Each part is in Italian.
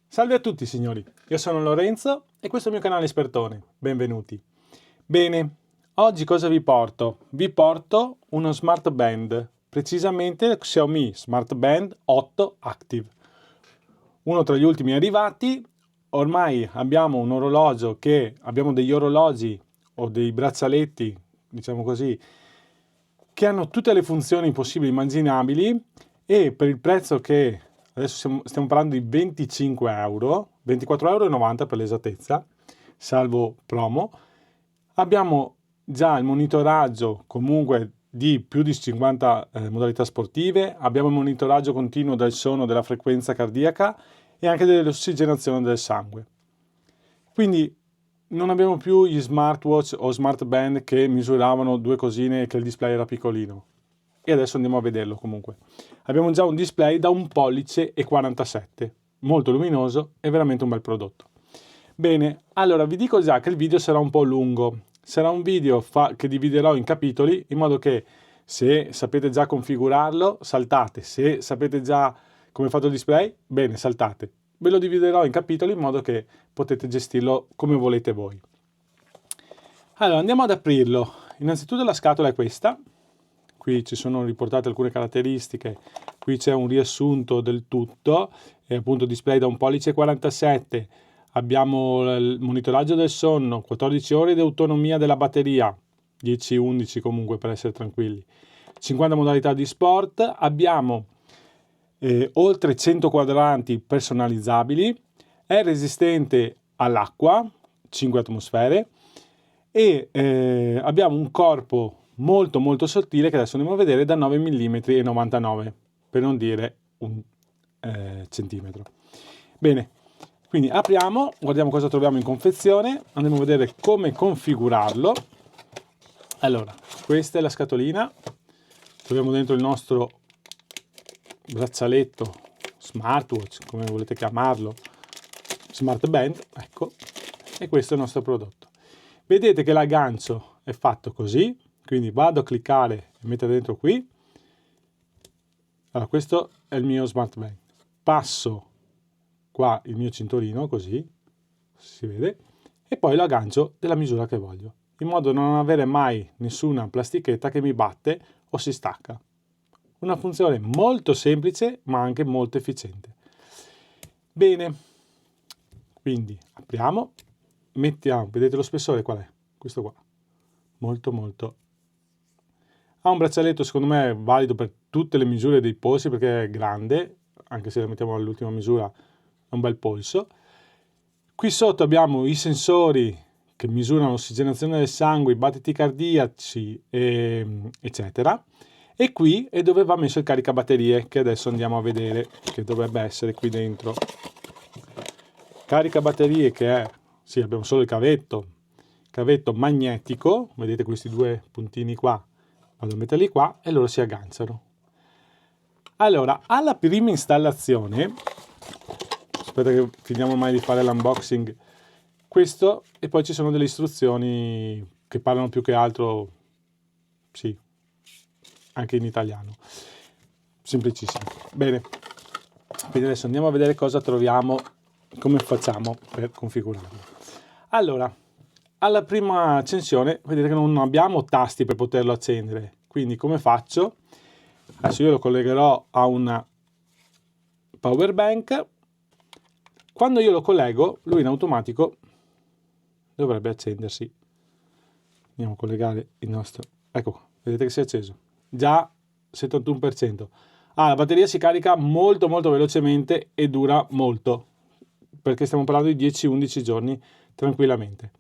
Salve a tutti signori, io sono Lorenzo e questo è il mio canale Espertone, benvenuti. Bene, oggi cosa vi porto? Vi porto uno Smart Band, precisamente il Xiaomi Smart Band 8 Active. Uno tra gli ultimi arrivati, ormai abbiamo un orologio abbiamo degli orologi o dei braccialetti, diciamo così, che hanno tutte le funzioni possibili e immaginabili e per il prezzo che adesso stiamo parlando di 25 euro, 24,90 € per l'esattezza, salvo promo, abbiamo già il monitoraggio comunque di più di 50 modalità sportive, abbiamo il monitoraggio continuo del suono, della frequenza cardiaca e anche dell'ossigenazione del sangue. Quindi non abbiamo più gli smartwatch o smart band che misuravano due cosine e che il display era piccolino. E adesso andiamo a vederlo comunque. Abbiamo già un display da 1,47 pollici, molto luminoso e veramente un bel prodotto. Bene, allora vi dico già che il video sarà un po' lungo. Sarà un video che dividerò in capitoli in modo che se sapete già configurarlo, saltate. Se sapete già come è fatto il display, bene, saltate. Ve lo dividerò in capitoli in modo che potete gestirlo come volete voi. Allora, andiamo ad aprirlo. Innanzitutto la scatola è questa. Qui ci sono riportate alcune caratteristiche. Qui c'è un riassunto del tutto. È appunto display da 1,47 pollici. Abbiamo il monitoraggio del sonno, 14 ore di autonomia della batteria, 10-11 comunque per essere tranquilli. 50 modalità di sport. Abbiamo oltre 100 quadranti personalizzabili, è resistente all'acqua, 5 atmosfere, e abbiamo un corpo molto sottile che adesso andiamo a vedere da 9,99 mm, per non dire un centimetro. Bene, quindi apriamo, guardiamo cosa troviamo in confezione, andiamo a vedere come configurarlo. Allora, questa è la scatolina, troviamo dentro il nostro braccialetto, smartwatch, come volete chiamarlo, smart band, ecco, e questo è il nostro prodotto. Vedete che l'aggancio è fatto così, quindi vado a cliccare e mettere dentro qui. Allora, questo è il mio smart band. Passo qua il mio cinturino, così, si vede, e poi lo aggancio della misura che voglio, in modo da non avere mai nessuna plastichetta che mi batte o si stacca. Una funzione molto semplice ma anche molto efficiente. Bene, quindi apriamo, mettiamo, vedete lo spessore qual è? Questo qua, molto. Ha un braccialetto secondo me valido per tutte le misure dei polsi perché è grande, anche se lo mettiamo all'ultima misura è un bel polso. Qui sotto abbiamo i sensori che misurano l'ossigenazione del sangue, i battiti cardiaci, eccetera. E qui è dove va messo il caricabatterie, che adesso andiamo a vedere, che dovrebbe essere qui dentro. Caricabatterie che è, sì, abbiamo solo il cavetto magnetico, vedete questi due puntini qua, vado a metterli qua e loro si agganciano. Allora, alla prima installazione, aspetta che finiamo mai di fare l'unboxing, questo, e poi ci sono delle istruzioni che parlano più che altro, sì, anche in italiano, semplicissimo. Bene, quindi adesso andiamo a vedere cosa troviamo, come facciamo per configurarlo. Allora, alla prima accensione vedete che non abbiamo tasti per poterlo accendere, quindi come faccio? Adesso io lo collegherò a una power bank. Quando io lo collego, lui in automatico dovrebbe accendersi. Andiamo a collegare il nostro, ecco qua, vedete che si è acceso, già 71%. La batteria si carica molto velocemente e dura molto, perché stiamo parlando di 10-11 giorni tranquillamente.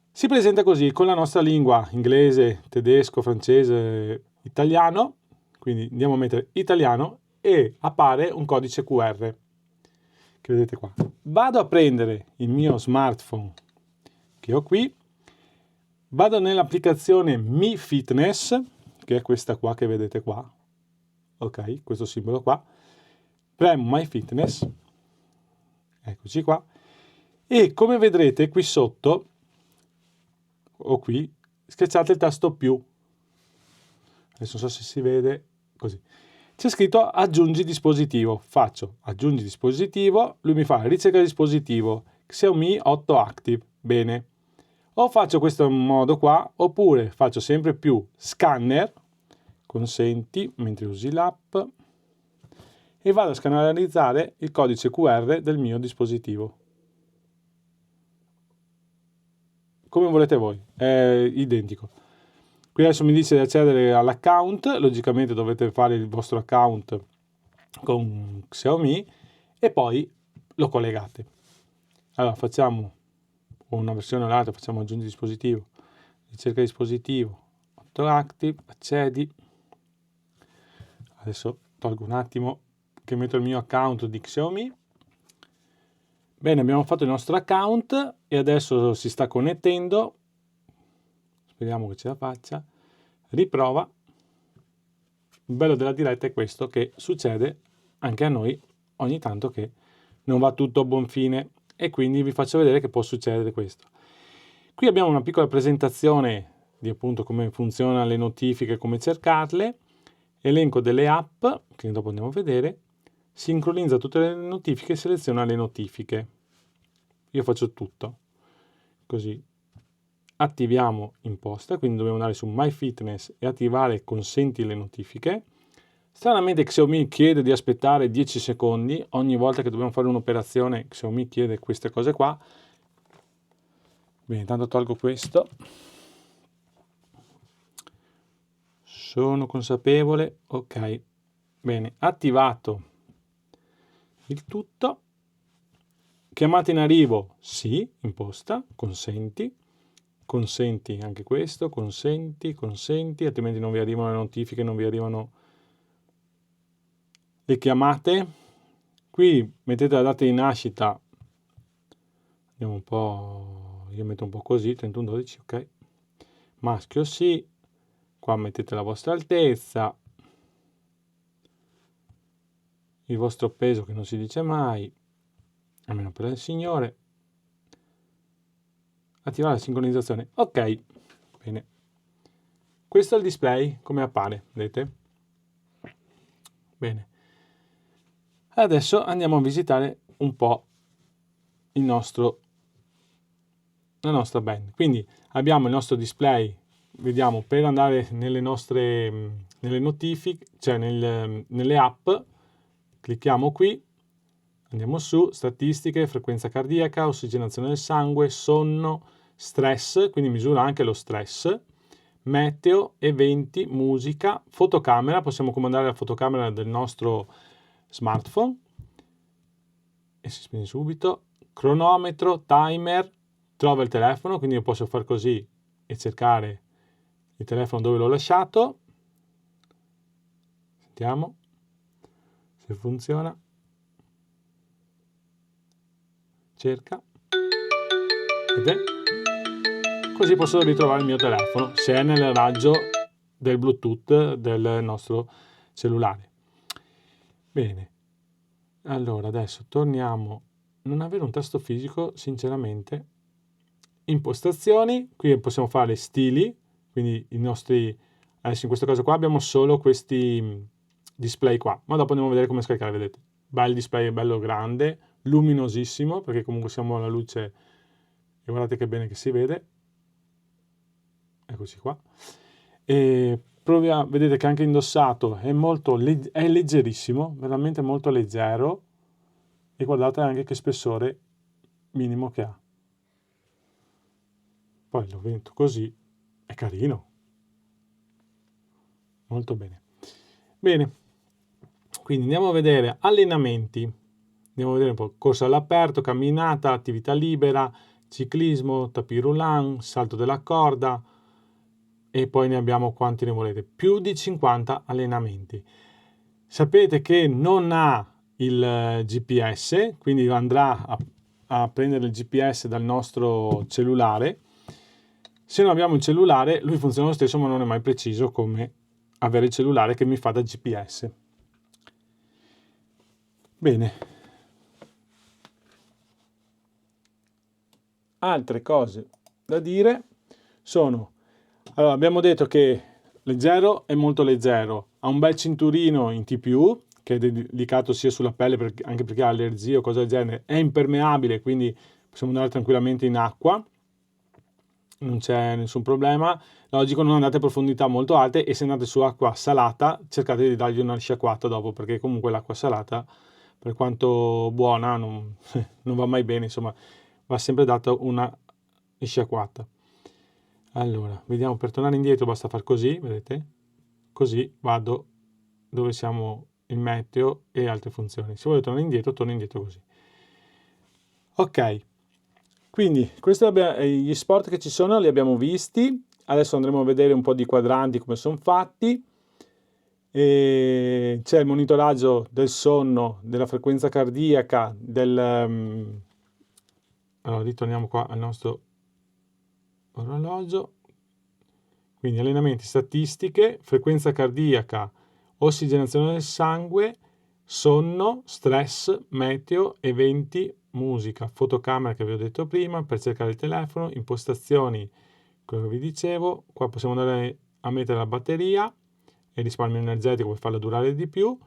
Si presenta così con la nostra lingua inglese, tedesco, francese, italiano, quindi andiamo a mettere italiano e appare un codice QR che vedete qua. Vado a prendere il mio smartphone che ho qui, vado nell'applicazione Mi Fitness, che è questa qua che vedete qua, ok, questo simbolo qua, premo My Fitness, eccoci qua, e come vedrete qui sotto, o qui, schiacciate il tasto più, adesso non so se si vede, così. C'è scritto aggiungi dispositivo, faccio aggiungi dispositivo, lui mi fa ricerca dispositivo, Xiaomi 8 Active, bene. O faccio questo modo qua, oppure faccio sempre più scanner, consenti, mentre usi l'app, e vado a scannerizzare il codice QR del mio dispositivo. Come volete voi, è identico. Qui adesso mi dice di accedere all'account, logicamente dovete fare il vostro account con Xiaomi e poi lo collegate. Allora facciamo una versione o l'altra, facciamo aggiungi dispositivo, ricerca dispositivo, 8 Active, accedi. Adesso tolgo un attimo che metto il mio account di Xiaomi. Bene, abbiamo fatto il nostro account e adesso si sta connettendo. Speriamo che ce la faccia. Riprova. Il bello della diretta è questo, che succede anche a noi ogni tanto che non va tutto a buon fine e quindi vi faccio vedere che può succedere questo. Qui abbiamo una piccola presentazione di appunto come funzionano le notifiche, come cercarle, elenco delle app che dopo andiamo a vedere, sincronizza tutte le notifiche e seleziona le notifiche. Io faccio tutto così. Attiviamo imposta, quindi dobbiamo andare su MyFitness e attivare consenti le notifiche. Stranamente Xiaomi chiede di aspettare 10 secondi ogni volta che dobbiamo fare un'operazione. Xiaomi chiede queste cose qua. Bene, intanto tolgo questo. Sono consapevole, ok. Bene, attivato il tutto. Chiamata in arrivo, sì, imposta, consenti. Consenti anche questo, consenti, altrimenti non vi arrivano le notifiche, non vi arrivano le chiamate. Qui mettete la data di nascita, andiamo un po', io metto un po' così, 31-12, ok. Maschio sì, qua mettete la vostra altezza, il vostro peso che non si dice mai, almeno per il signore. Attivare la sincronizzazione, ok, bene. Questo è il display, come appare, vedete? Bene. Adesso andiamo a visitare un po' la nostra band. Quindi abbiamo il nostro display, vediamo per andare nelle notifiche, cioè nelle app, clicchiamo qui, andiamo su, statistiche, frequenza cardiaca, ossigenazione del sangue, sonno, stress, quindi misura anche lo stress, meteo, eventi, musica, fotocamera, possiamo comandare la fotocamera del nostro smartphone e si spegne subito, cronometro, timer, trova il telefono, quindi io posso far così e cercare il telefono dove l'ho lasciato. Sentiamo se funziona. Cerca. Vedete? Così posso ritrovare il mio telefono se è nel raggio del Bluetooth del nostro cellulare. Bene. Allora, adesso torniamo. Non avere un tasto fisico, sinceramente. Impostazioni, qui possiamo fare stili, quindi i nostri, adesso in questo caso qua abbiamo solo questi display qua, ma dopo andiamo a vedere come scaricare, vedete, bel display, bello grande, luminosissimo, perché comunque siamo alla luce e guardate che bene che si vede, eccoci qua, e vedete che anche indossato è è leggerissimo, veramente molto leggero, e guardate anche che spessore minimo che ha. Poi lo metto così, è carino. Molto bene. Bene, quindi andiamo a vedere allenamenti. Andiamo a vedere un po' corsa all'aperto, camminata, attività libera, ciclismo, tapis roulant, salto della corda e poi ne abbiamo quanti ne volete. Più di 50 allenamenti. Sapete che non ha il GPS, quindi andrà a prendere il GPS dal nostro cellulare. Se non abbiamo il cellulare, lui funziona lo stesso, ma non è mai preciso come avere il cellulare che mi fa da GPS. Bene. Altre cose da dire sono, allora abbiamo detto che leggero e molto leggero, ha un bel cinturino in TPU che è dedicato sia sulla pelle anche perché ha allergie o cose del genere, è impermeabile, quindi possiamo andare tranquillamente in acqua, non c'è nessun problema. Logico, non andate a profondità molto alte e se andate su acqua salata cercate di dargli una risciacquata dopo, perché comunque l'acqua salata, per quanto buona, non va mai bene, insomma, va sempre data una risciacquata. Allora, vediamo, per tornare indietro basta far così, vedete? Così vado dove siamo il meteo e altre funzioni. Se voglio tornare indietro, torno indietro così. Ok, quindi questi gli sport che ci sono li abbiamo visti. Adesso andremo a vedere un po' di quadranti come sono fatti. E c'è il monitoraggio del sonno, della frequenza cardiaca, allora ritorniamo qua al nostro orologio. Quindi allenamenti, statistiche, frequenza cardiaca, ossigenazione del sangue, sonno, stress, meteo, eventi, musica, fotocamera che vi ho detto prima per cercare il telefono, impostazioni, quello che vi dicevo. Qua possiamo andare a mettere la batteria e risparmio energetico per farla durare di più.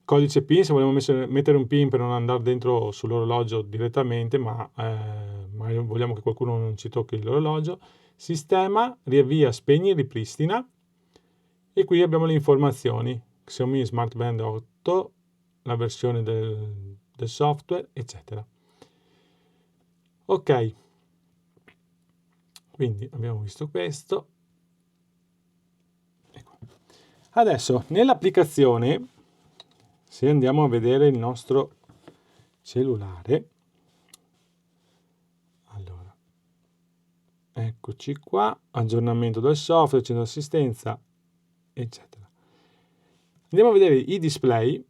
Codice PIN, se vogliamo mettere un PIN per non andare dentro sull'orologio direttamente, ma vogliamo che qualcuno non ci tocchi l'orologio. Sistema, riavvia, spegni, ripristina. E qui abbiamo le informazioni. Xiaomi Smart Band 8, la versione del software, eccetera. Ok, quindi abbiamo visto questo. Ecco. Adesso, nell'applicazione, se andiamo a vedere il nostro cellulare, allora, eccoci qua, aggiornamento del software, centro assistenza, eccetera. Andiamo a vedere i display,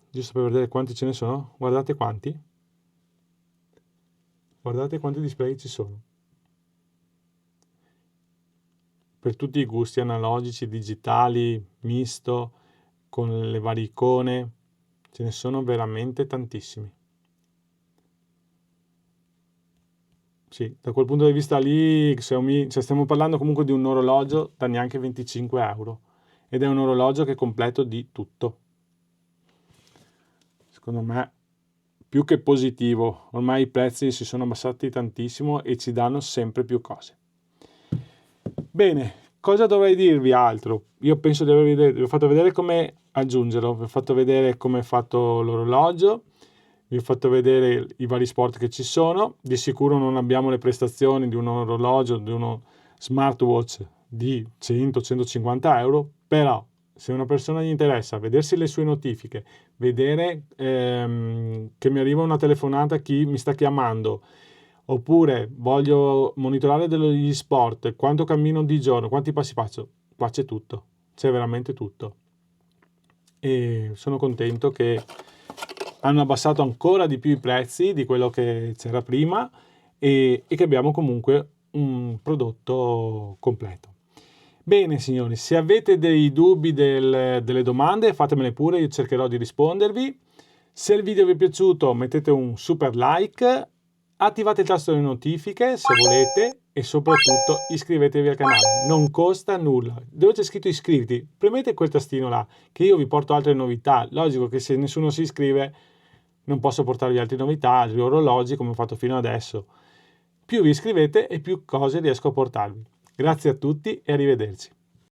giusto per vedere quanti ce ne sono. Guardate quanti. Guardate quanti display ci sono. Per tutti i gusti, analogici, digitali, misto, con le varie icone, ce ne sono veramente tantissimi. Sì, da quel punto di vista lì, Xiaomi, cioè stiamo parlando comunque di un orologio da neanche 25 euro ed è un orologio che è completo di tutto. Secondo me più che positivo, ormai i prezzi si sono abbassati tantissimo e ci danno sempre più cose. Bene, cosa dovrei dirvi altro? Io penso di vi ho fatto vedere come aggiungerlo, vi ho fatto vedere come è fatto l'orologio, vi ho fatto vedere i vari sport che ci sono. Di sicuro non abbiamo le prestazioni di un orologio, di uno smartwatch di 100-150 euro, però se una persona gli interessa vedersi le sue notifiche, vedere che mi arriva una telefonata, chi mi sta chiamando, oppure voglio monitorare degli sport, quanto cammino di giorno, quanti passi faccio, qua c'è tutto, c'è veramente tutto. E sono contento che hanno abbassato ancora di più i prezzi di quello che c'era prima e che abbiamo comunque un prodotto completo. Bene signori, se avete dei dubbi, delle domande, fatemele pure, io cercherò di rispondervi. Se il video vi è piaciuto mettete un super like, attivate il tasto delle notifiche se volete e soprattutto iscrivetevi al canale, non costa nulla. Dove c'è scritto iscriviti, premete quel tastino là che io vi porto altre novità. Logico che se nessuno si iscrive non posso portarvi altre novità, altri orologi come ho fatto fino adesso. Più vi iscrivete e più cose riesco a portarvi. Grazie a tutti e arrivederci.